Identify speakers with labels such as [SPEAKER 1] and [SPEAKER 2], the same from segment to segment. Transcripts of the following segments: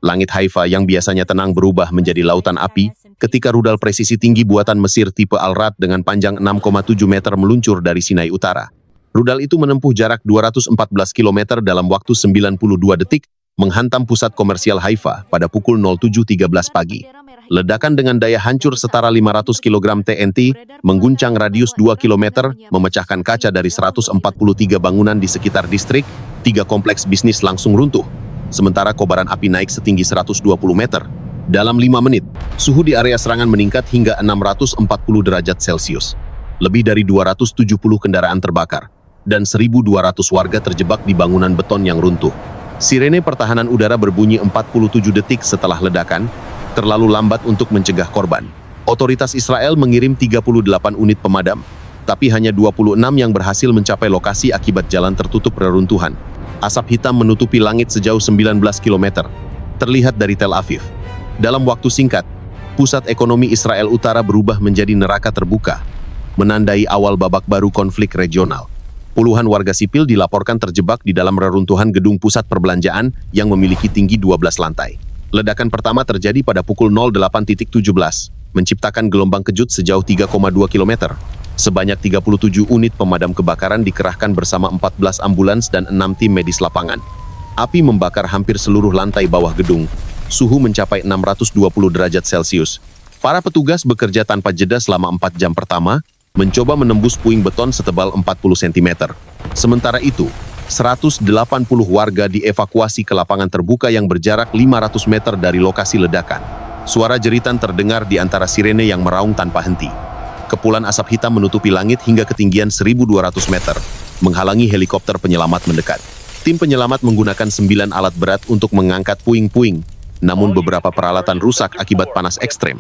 [SPEAKER 1] Langit Haifa yang biasanya tenang berubah menjadi lautan api ketika rudal presisi tinggi buatan Mesir tipe Al-Rad dengan panjang 6,7 meter meluncur dari Sinai Utara. Rudal itu menempuh jarak 214 km dalam waktu 92 detik, menghantam pusat komersial Haifa pada pukul 07.13 pagi. Ledakan dengan daya hancur setara 500 kg TNT mengguncang radius 2 km, memecahkan kaca dari 143 bangunan di sekitar distrik. 3 kompleks bisnis langsung runtuh, sementara kobaran api naik setinggi 120 meter. Dalam 5 menit, suhu di area serangan meningkat hingga 640 derajat Celcius. Lebih dari 270 kendaraan terbakar, dan 1.200 warga terjebak di bangunan beton yang runtuh. Sirene pertahanan udara berbunyi 47 detik setelah ledakan, terlalu lambat untuk mencegah korban. Otoritas Israel mengirim 38 unit pemadam, tapi hanya 26 yang berhasil mencapai lokasi akibat jalan tertutup reruntuhan. Asap hitam menutupi langit sejauh 19 km, terlihat dari Tel Aviv. Dalam waktu singkat, pusat ekonomi Israel Utara berubah menjadi neraka terbuka, menandai awal babak baru konflik regional. Puluhan warga sipil dilaporkan terjebak di dalam reruntuhan gedung pusat perbelanjaan yang memiliki tinggi 12 lantai. Ledakan pertama terjadi pada pukul 08.17, menciptakan gelombang kejut sejauh 3,2 km. Sebanyak 37 unit pemadam kebakaran dikerahkan bersama 14 ambulans dan 6 tim medis lapangan. Api membakar hampir seluruh lantai bawah gedung. Suhu mencapai 620 derajat Celcius. Para petugas bekerja tanpa jeda selama 4 jam pertama, mencoba menembus puing beton setebal 40 cm. Sementara itu, 180 warga dievakuasi ke lapangan terbuka yang berjarak 500 meter dari lokasi ledakan. Suara jeritan terdengar di antara sirene yang meraung tanpa henti. Kepulan asap hitam menutupi langit hingga ketinggian 1.200 meter, menghalangi helikopter penyelamat mendekat. Tim penyelamat menggunakan 9 alat berat untuk mengangkat puing-puing, namun beberapa peralatan rusak akibat panas ekstrem.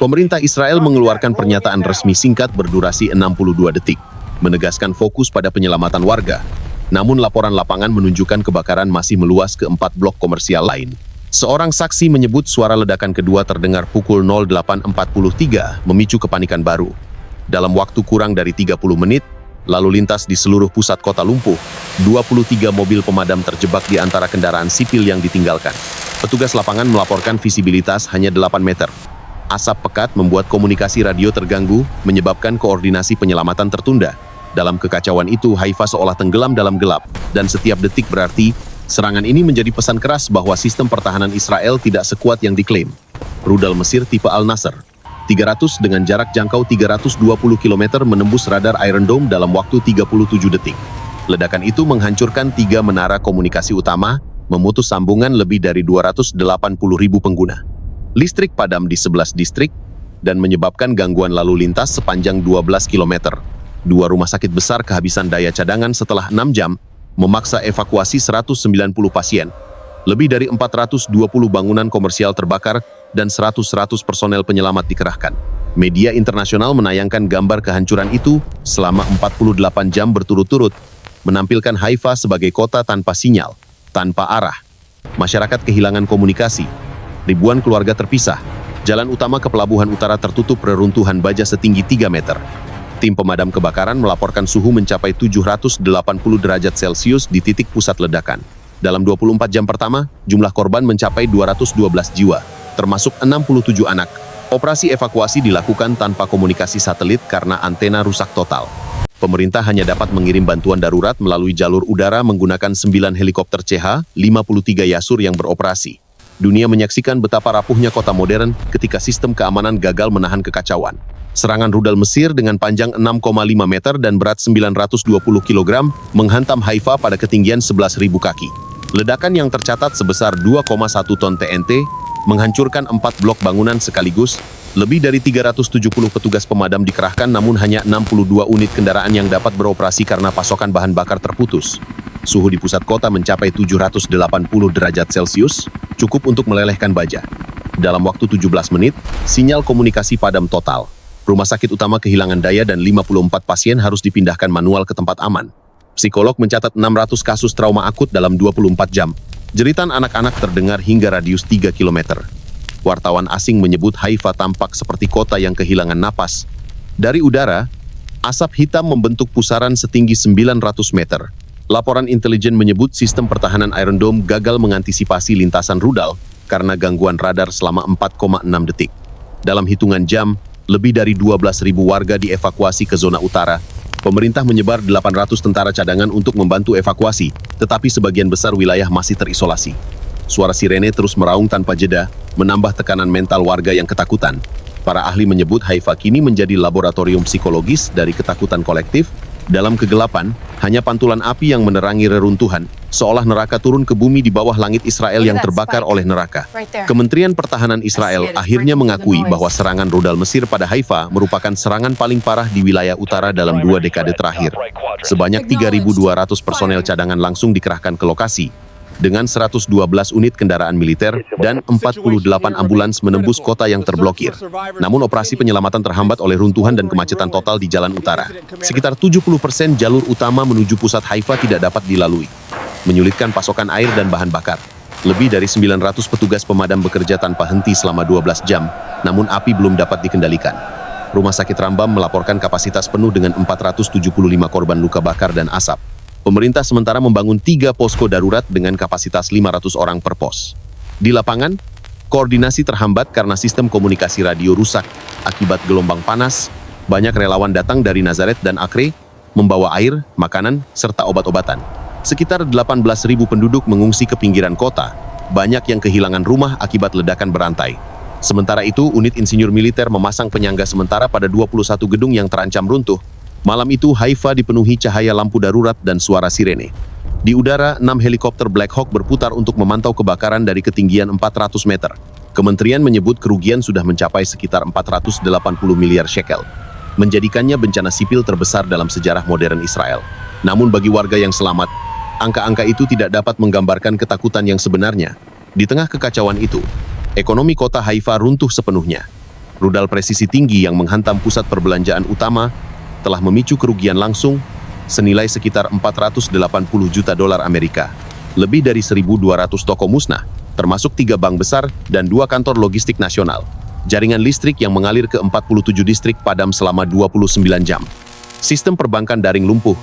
[SPEAKER 1] Pemerintah Israel mengeluarkan pernyataan resmi singkat berdurasi 62 detik, menegaskan fokus pada penyelamatan warga. Namun laporan lapangan menunjukkan kebakaran masih meluas ke 4 blok komersial lain. Seorang saksi menyebut suara ledakan kedua terdengar pukul 08.43, memicu kepanikan baru. Dalam waktu kurang dari 30 menit, lalu lintas di seluruh pusat kota lumpuh. 23 mobil pemadam terjebak di antara kendaraan sipil yang ditinggalkan. Petugas lapangan melaporkan visibilitas hanya 8 meter. Asap pekat membuat komunikasi radio terganggu, menyebabkan koordinasi penyelamatan tertunda. Dalam kekacauan itu, Haifa seolah tenggelam dalam gelap, dan setiap detik berarti serangan ini menjadi pesan keras bahwa sistem pertahanan Israel tidak sekuat yang diklaim. Rudal Mesir tipe Al-Nasr 300 dengan jarak jangkau 320 km menembus radar Iron Dome dalam waktu 37 detik. Ledakan itu menghancurkan 3 menara komunikasi utama, memutus sambungan lebih dari 280.000 pengguna. Listrik padam di 11 distrik, dan menyebabkan gangguan lalu lintas sepanjang 12 km. 2 rumah sakit besar kehabisan daya cadangan setelah 6 jam, memaksa evakuasi 190 pasien. Lebih dari 420 bangunan komersial terbakar dan 100 personel penyelamat dikerahkan. Media internasional menayangkan gambar kehancuran itu selama 48 jam berturut-turut, menampilkan Haifa sebagai kota tanpa sinyal, tanpa arah. Masyarakat kehilangan komunikasi. Ribuan keluarga terpisah. Jalan utama ke pelabuhan utara tertutup reruntuhan baja setinggi 3 meter. Tim pemadam kebakaran melaporkan suhu mencapai 780 derajat Celcius di titik pusat ledakan. Dalam 24 jam pertama, jumlah korban mencapai 212 jiwa, termasuk 67 anak. Operasi evakuasi dilakukan tanpa komunikasi satelit karena antena rusak total. Pemerintah hanya dapat mengirim bantuan darurat melalui jalur udara menggunakan 9 helikopter CH-53 Yasur yang beroperasi. Dunia menyaksikan betapa rapuhnya kota modern ketika sistem keamanan gagal menahan kekacauan. Serangan rudal Mesir dengan panjang 6,5 meter dan berat 920 kg menghantam Haifa pada ketinggian 11.000 kaki. Ledakan yang tercatat sebesar 2,1 ton TNT menghancurkan 4 blok bangunan sekaligus. Lebih dari 370 petugas pemadam dikerahkan, namun hanya 62 unit kendaraan yang dapat beroperasi karena pasokan bahan bakar terputus. Suhu di pusat kota mencapai 780 derajat Celcius, cukup untuk melelehkan baja. Dalam waktu 17 menit, sinyal komunikasi padam total. Rumah sakit utama kehilangan daya dan 54 pasien harus dipindahkan manual ke tempat aman. Psikolog mencatat 600 kasus trauma akut dalam 24 jam. Jeritan anak-anak terdengar hingga radius 3 km. Wartawan asing menyebut Haifa tampak seperti kota yang kehilangan napas. Dari udara, asap hitam membentuk pusaran setinggi 900 meter. Laporan intelijen menyebut sistem pertahanan Iron Dome gagal mengantisipasi lintasan rudal, karena gangguan radar selama 4,6 detik. Dalam hitungan jam, lebih dari 12.000 warga dievakuasi ke zona utara. Pemerintah menyebar 800 tentara cadangan untuk membantu evakuasi, tetapi sebagian besar wilayah masih terisolasi. Suara sirene terus meraung tanpa jeda, menambah tekanan mental warga yang ketakutan. Para ahli menyebut Haifa kini menjadi laboratorium psikologis dari ketakutan kolektif. Dalam kegelapan, hanya pantulan api yang menerangi reruntuhan, seolah neraka turun ke bumi di bawah langit Israel yang terbakar oleh neraka. Kementerian Pertahanan Israel akhirnya mengakui bahwa serangan rudal Mesir pada Haifa merupakan serangan paling parah di wilayah utara dalam 2 dekade terakhir. Sebanyak 3.200 personel cadangan langsung dikerahkan ke lokasi, dengan 112 unit kendaraan militer dan 48 ambulans menembus kota yang terblokir. Namun operasi penyelamatan terhambat oleh runtuhan dan kemacetan total di jalan utara. Sekitar 70% jalur utama menuju pusat Haifa tidak dapat dilalui, menyulitkan pasokan air dan bahan bakar. Lebih dari 900 petugas pemadam bekerja tanpa henti selama 12 jam, namun api belum dapat dikendalikan. Rumah sakit Rambam melaporkan kapasitas penuh dengan 475 korban luka bakar dan asap. Pemerintah sementara membangun 3 posko darurat dengan kapasitas 500 orang per pos. Di lapangan, koordinasi terhambat karena sistem komunikasi radio rusak akibat gelombang panas. Banyak relawan datang dari Nazaret dan Acre, membawa air, makanan, serta obat-obatan. Sekitar 18.000 penduduk mengungsi ke pinggiran kota. Banyak yang kehilangan rumah akibat ledakan berantai. Sementara itu, unit insinyur militer memasang penyangga sementara pada 21 gedung yang terancam runtuh. Malam itu, Haifa dipenuhi cahaya lampu darurat dan suara sirene. Di udara, 6 helikopter Black Hawk berputar untuk memantau kebakaran dari ketinggian 400 meter. Kementerian menyebut kerugian sudah mencapai sekitar 480 miliar shekel, menjadikannya bencana sipil terbesar dalam sejarah modern Israel. Namun bagi warga yang selamat, angka-angka itu tidak dapat menggambarkan ketakutan yang sebenarnya. Di tengah kekacauan itu, ekonomi kota Haifa runtuh sepenuhnya. Rudal presisi tinggi yang menghantam pusat perbelanjaan utama telah memicu kerugian langsung senilai sekitar 480 juta dolar Amerika. Lebih dari 1.200 toko musnah, termasuk 3 bank besar dan 2 kantor logistik nasional. Jaringan listrik yang mengalir ke 47 distrik padam selama 29 jam. Sistem perbankan daring lumpuh,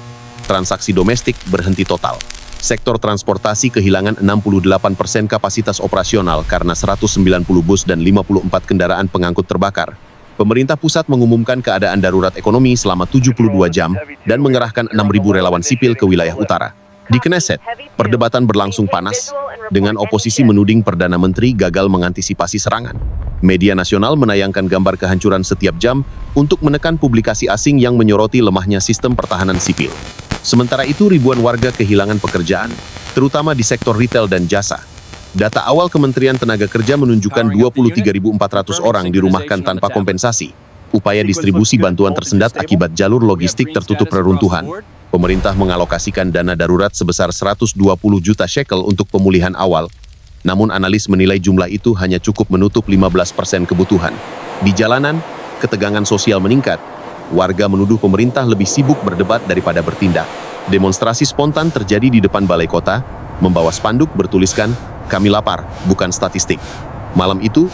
[SPEAKER 1] transaksi domestik berhenti total. Sektor transportasi kehilangan 68% kapasitas operasional karena 190 bus dan 54 kendaraan pengangkut terbakar. Pemerintah pusat mengumumkan keadaan darurat ekonomi selama 72 jam dan mengerahkan 6.000 relawan sipil ke wilayah utara. Di Knesset, perdebatan berlangsung panas, dengan oposisi menuding Perdana Menteri gagal mengantisipasi serangan. Media nasional menayangkan gambar kehancuran setiap jam untuk menekan publikasi asing yang menyoroti lemahnya sistem pertahanan sipil. Sementara itu, ribuan warga kehilangan pekerjaan, terutama di sektor retail dan jasa. Data awal Kementerian Tenaga Kerja menunjukkan 23.400 orang dirumahkan tanpa kompensasi. Upaya distribusi bantuan tersendat akibat jalur logistik tertutup reruntuhan. Pemerintah mengalokasikan dana darurat sebesar 120 juta shekel untuk pemulihan awal. Namun analis menilai jumlah itu hanya cukup menutup 15% kebutuhan. Di jalanan, ketegangan sosial meningkat. Warga menuduh pemerintah lebih sibuk berdebat daripada bertindak. Demonstrasi spontan terjadi di depan balai kota, membawa spanduk bertuliskan, "Kami lapar, bukan statistik." Malam itu,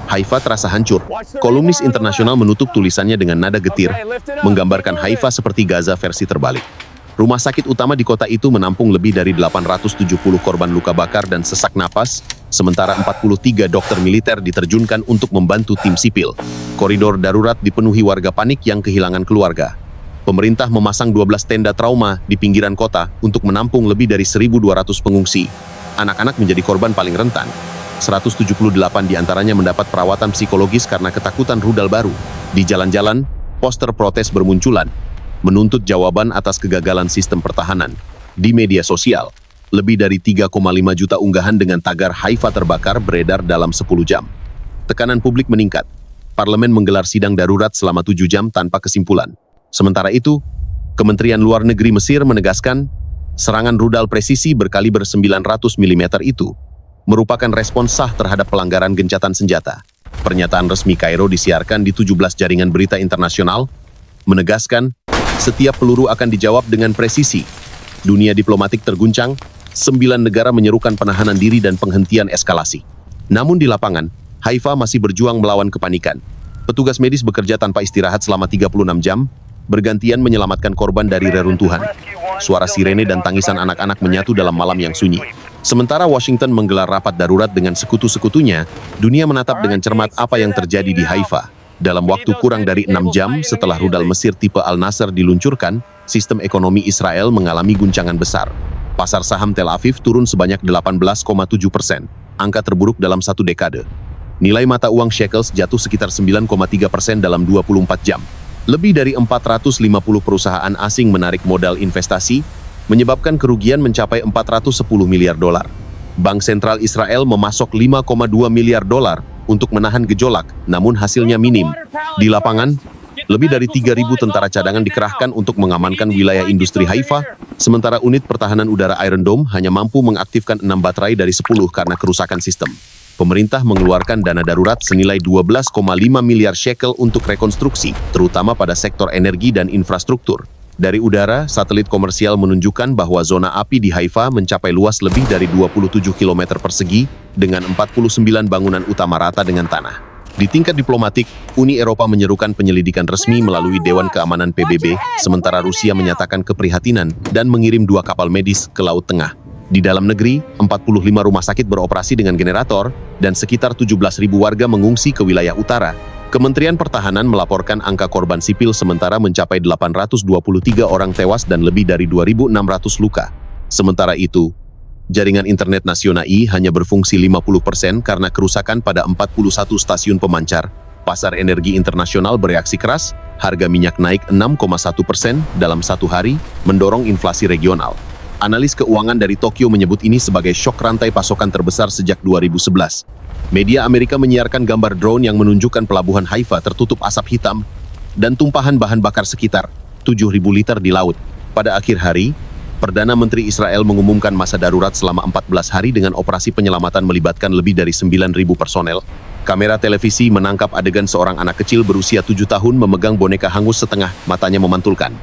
[SPEAKER 1] Haifa terasa hancur. Kolumnis internasional menutup tulisannya dengan nada getir, menggambarkan Haifa seperti Gaza versi terbalik. Rumah sakit utama di kota itu menampung lebih dari 870 korban luka bakar dan sesak napas, sementara 43 dokter militer diterjunkan untuk membantu tim sipil. Koridor darurat dipenuhi warga panik yang kehilangan keluarga. Pemerintah memasang 12 tenda trauma di pinggiran kota untuk menampung lebih dari 1.200 pengungsi. Anak-anak menjadi korban paling rentan. 178 diantaranya mendapat perawatan psikologis karena ketakutan rudal baru. Di jalan-jalan, poster protes bermunculan, menuntut jawaban atas kegagalan sistem pertahanan. Di media sosial, lebih dari 3,5 juta unggahan dengan tagar Haifa terbakar beredar dalam 10 jam. Tekanan publik meningkat. Parlemen menggelar sidang darurat selama 7 jam tanpa kesimpulan. Sementara itu, Kementerian Luar Negeri Mesir menegaskan, serangan rudal presisi berkaliber 900 mm itu merupakan respons sah terhadap pelanggaran gencatan senjata. Pernyataan resmi Kairo disiarkan di 17 jaringan berita internasional, menegaskan setiap peluru akan dijawab dengan presisi. Dunia diplomatik terguncang, 9 negara menyerukan penahanan diri dan penghentian eskalasi. Namun di lapangan, Haifa masih berjuang melawan kepanikan. Petugas medis bekerja tanpa istirahat selama 36 jam, bergantian menyelamatkan korban dari reruntuhan. Suara sirene dan tangisan anak-anak menyatu dalam malam yang sunyi. Sementara Washington menggelar rapat darurat dengan sekutu-sekutunya, dunia menatap dengan cermat apa yang terjadi di Haifa. Dalam waktu kurang dari 6 jam setelah rudal Mesir tipe Al-Nasr diluncurkan, sistem ekonomi Israel mengalami guncangan besar. Pasar saham Tel Aviv turun sebanyak 18,7%, angka terburuk dalam satu dekade. Nilai mata uang shekels jatuh sekitar 9,3% dalam 24 jam. Lebih dari 450 perusahaan asing menarik modal investasi, menyebabkan kerugian mencapai 410 miliar dolar. Bank Sentral Israel memasok 5,2 miliar dolar untuk menahan gejolak, namun hasilnya minim. Di lapangan, lebih dari 3.000 tentara cadangan dikerahkan untuk mengamankan wilayah industri Haifa, sementara unit pertahanan udara Iron Dome hanya mampu mengaktifkan 6 baterai dari 10 karena kerusakan sistem. Pemerintah mengeluarkan dana darurat senilai 12,5 miliar shekel untuk rekonstruksi, terutama pada sektor energi dan infrastruktur. Dari udara, satelit komersial menunjukkan bahwa zona api di Haifa mencapai luas lebih dari 27 km persegi dengan 49 bangunan utama rata dengan tanah. Di tingkat diplomatik, Uni Eropa menyerukan penyelidikan resmi melalui Dewan Keamanan PBB, sementara Rusia menyatakan keprihatinan dan mengirim 2 kapal medis ke Laut Tengah. Di dalam negeri, 45 rumah sakit beroperasi dengan generator dan sekitar 17.000 warga mengungsi ke wilayah utara. Kementerian Pertahanan melaporkan angka korban sipil sementara mencapai 823 orang tewas dan lebih dari 2.600 luka. Sementara itu, jaringan internet nasional hanya berfungsi 50% karena kerusakan pada 41 stasiun pemancar. Pasar energi internasional bereaksi keras, harga minyak naik 6,1% dalam satu hari, mendorong inflasi regional. Analis keuangan dari Tokyo menyebut ini sebagai syok rantai pasokan terbesar sejak 2011. Media Amerika menyiarkan gambar drone yang menunjukkan pelabuhan Haifa tertutup asap hitam dan tumpahan bahan bakar sekitar 7.000 liter di laut. Pada akhir hari, Perdana Menteri Israel mengumumkan masa darurat selama 14 hari dengan operasi penyelamatan melibatkan lebih dari 9.000 personel. Kamera televisi menangkap adegan seorang anak kecil berusia 7 tahun memegang boneka hangus setengah, matanya memantulkan.